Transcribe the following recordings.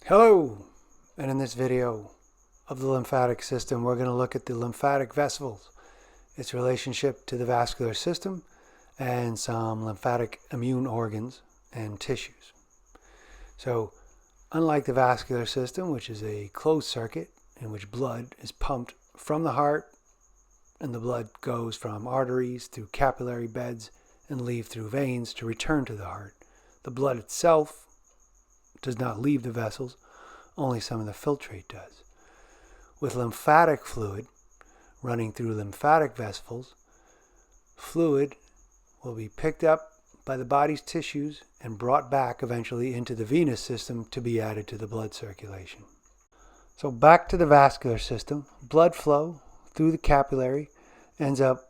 Hello, and in this video of the lymphatic system, we're going to look at the lymphatic vessels, its relationship to the vascular system, and some lymphatic immune organs and tissues. So, unlike the vascular system, which is a closed circuit in which blood is pumped from the heart, and the blood goes from arteries through capillary beds and leave through veins to return to the heart, the blood itself does not leave the vessels, only some of the filtrate does. With lymphatic fluid running through lymphatic vessels, fluid will be picked up by the body's tissues and brought back eventually into the venous system to be added to the blood circulation. So back to the vascular system, blood flow through the capillary ends up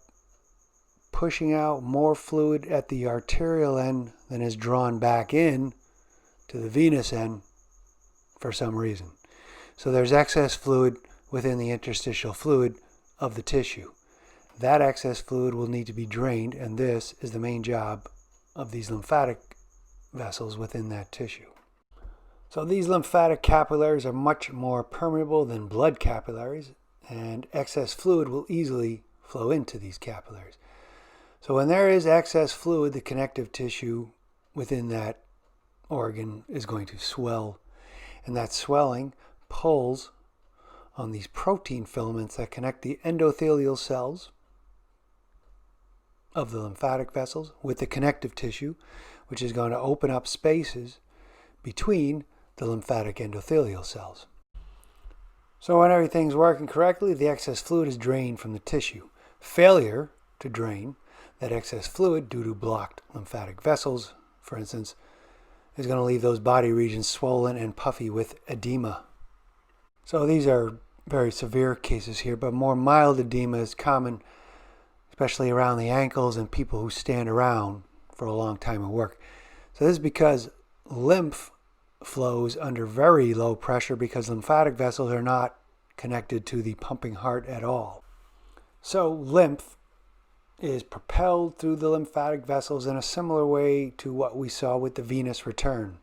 pushing out more fluid at the arterial end than is drawn back in to the venous end for some reason. So there's excess fluid within the interstitial fluid of the tissue. That excess fluid will need to be drained, and this is the main job of these lymphatic vessels within that tissue. So these lymphatic capillaries are much more permeable than blood capillaries, and excess fluid will easily flow into these capillaries. So when there is excess fluid, the connective tissue within that organ is going to swell, and that swelling pulls on these protein filaments that connect the endothelial cells of the lymphatic vessels with the connective tissue, which is going to open up spaces between the lymphatic endothelial cells. So when everything's working correctly, the excess fluid is drained from the tissue. Failure to drain that excess fluid due to blocked lymphatic vessels, for instance, is going to leave those body regions swollen and puffy with edema. So these are very severe cases here, but more mild edema is common, especially around the ankles and people who stand around for a long time at work. So this is because lymph flows under very low pressure because lymphatic vessels are not connected to the pumping heart at all. So lymph is propelled through the lymphatic vessels in a similar way to what we saw with the venous return.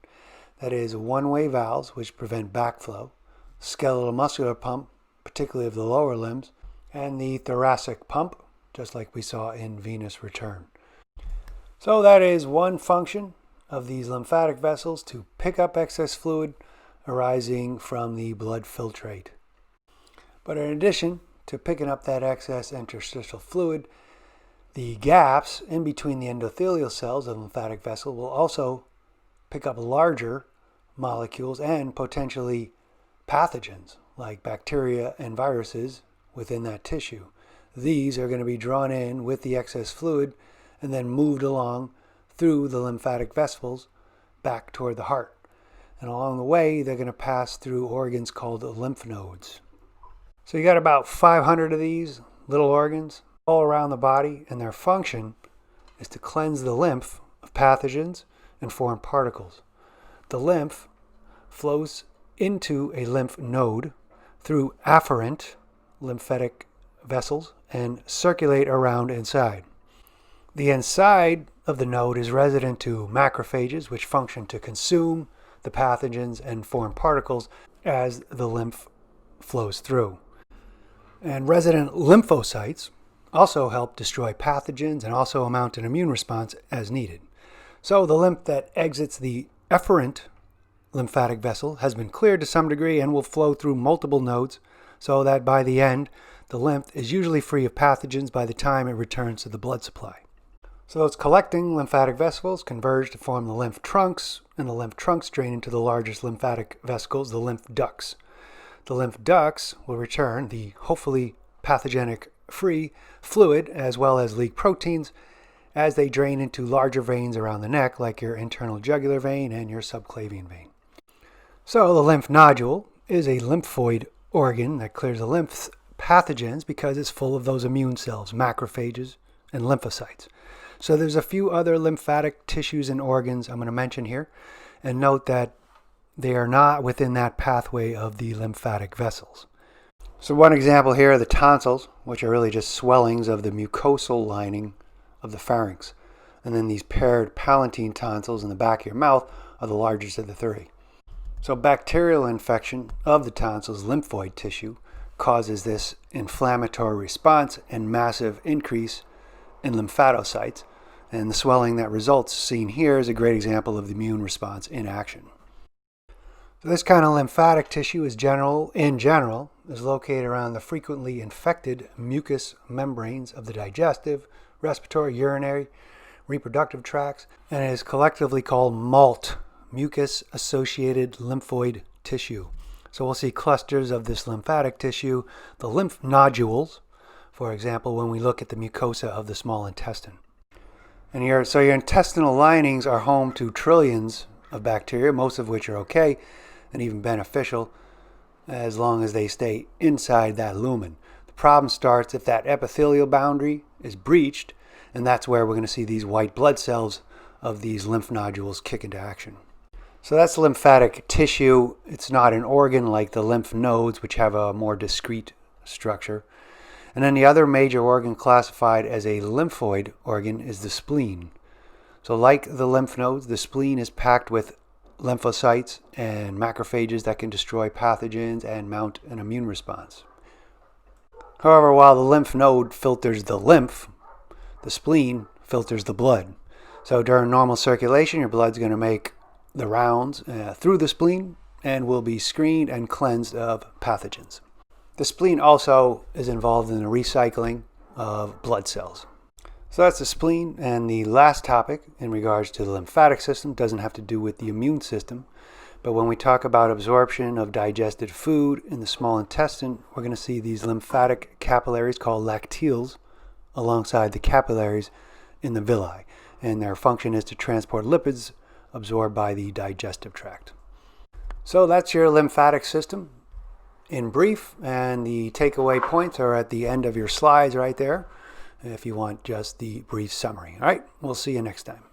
That is, one-way valves, which prevent backflow, skeletal muscular pump, particularly of the lower limbs, and the thoracic pump, just like we saw in venous return. So that is one function of these lymphatic vessels, to pick up excess fluid arising from the blood filtrate. But in addition to picking up that excess interstitial fluid, the gaps in between the endothelial cells of the lymphatic vessel will also pick up larger molecules and potentially pathogens like bacteria and viruses within that tissue. These are going to be drawn in with the excess fluid and then moved along through the lymphatic vessels back toward the heart. And along the way, they're going to pass through organs called lymph nodes. So you got about 500 of these little organs all around the body, and their function is to cleanse the lymph of pathogens and foreign particles. The lymph flows into a lymph node through afferent lymphatic vessels and circulate around inside. The inside of the node is resident to macrophages, which function to consume the pathogens and foreign particles as the lymph flows through. And resident lymphocytes also help destroy pathogens and also mount an immune response as needed. So the lymph that exits the efferent lymphatic vessel has been cleared to some degree and will flow through multiple nodes, so that by the end, the lymph is usually free of pathogens by the time it returns to the blood supply. So those collecting lymphatic vessels converge to form the lymph trunks, and the lymph trunks drain into the largest lymphatic vesicles, the lymph ducts. The lymph ducts will return the hopefully pathogenic free fluid as well as leak proteins as they drain into larger veins around the neck, like your internal jugular vein and your subclavian vein. So the lymph nodule is a lymphoid organ that clears the lymph's pathogens because it's full of those immune cells, macrophages, and lymphocytes. So there's a few other lymphatic tissues and organs I'm going to mention here, and note that they are not within that pathway of the lymphatic vessels. So one example here are the tonsils, which are really just swellings of the mucosal lining of the pharynx. And then these paired palatine tonsils in the back of your mouth are the largest of the three. So bacterial infection of the tonsils lymphoid tissue causes this inflammatory response and massive increase in lymphatocytes. And the swelling that results seen here is a great example of the immune response in action. So this kind of lymphatic tissue in general is located around the frequently infected mucous membranes of the digestive, respiratory, urinary, reproductive tracts, and it is collectively called MALT, mucus-associated lymphoid tissue. So we'll see clusters of this lymphatic tissue, the lymph nodules, for example, when we look at the mucosa of the small intestine. And your intestinal linings are home to trillions of bacteria, most of which are okay and even beneficial as long as they stay inside that lumen. The problem starts if that epithelial boundary is breached, and that's where we're going to see these white blood cells of these lymph nodules kick into action. So that's lymphatic tissue. It's not an organ like the lymph nodes, which have a more discrete structure. And then the other major organ classified as a lymphoid organ is the spleen. So like the lymph nodes, the spleen is packed with lymphocytes and macrophages that can destroy pathogens and mount an immune response. However, while the lymph node filters the lymph, the spleen filters the blood. So during normal circulation, your blood's going to make the rounds through the spleen and will be screened and cleansed of pathogens. The spleen also is involved in the recycling of blood cells. So that's the spleen, and the last topic in regards to the lymphatic system doesn't have to do with the immune system, but when we talk about absorption of digested food in the small intestine, we're going to see these lymphatic capillaries called lacteals alongside the capillaries in the villi, and their function is to transport lipids absorbed by the digestive tract. So that's your lymphatic system in brief, and the takeaway points are at the end of your slides right there if you want just the brief summary. All right, we'll see you next time.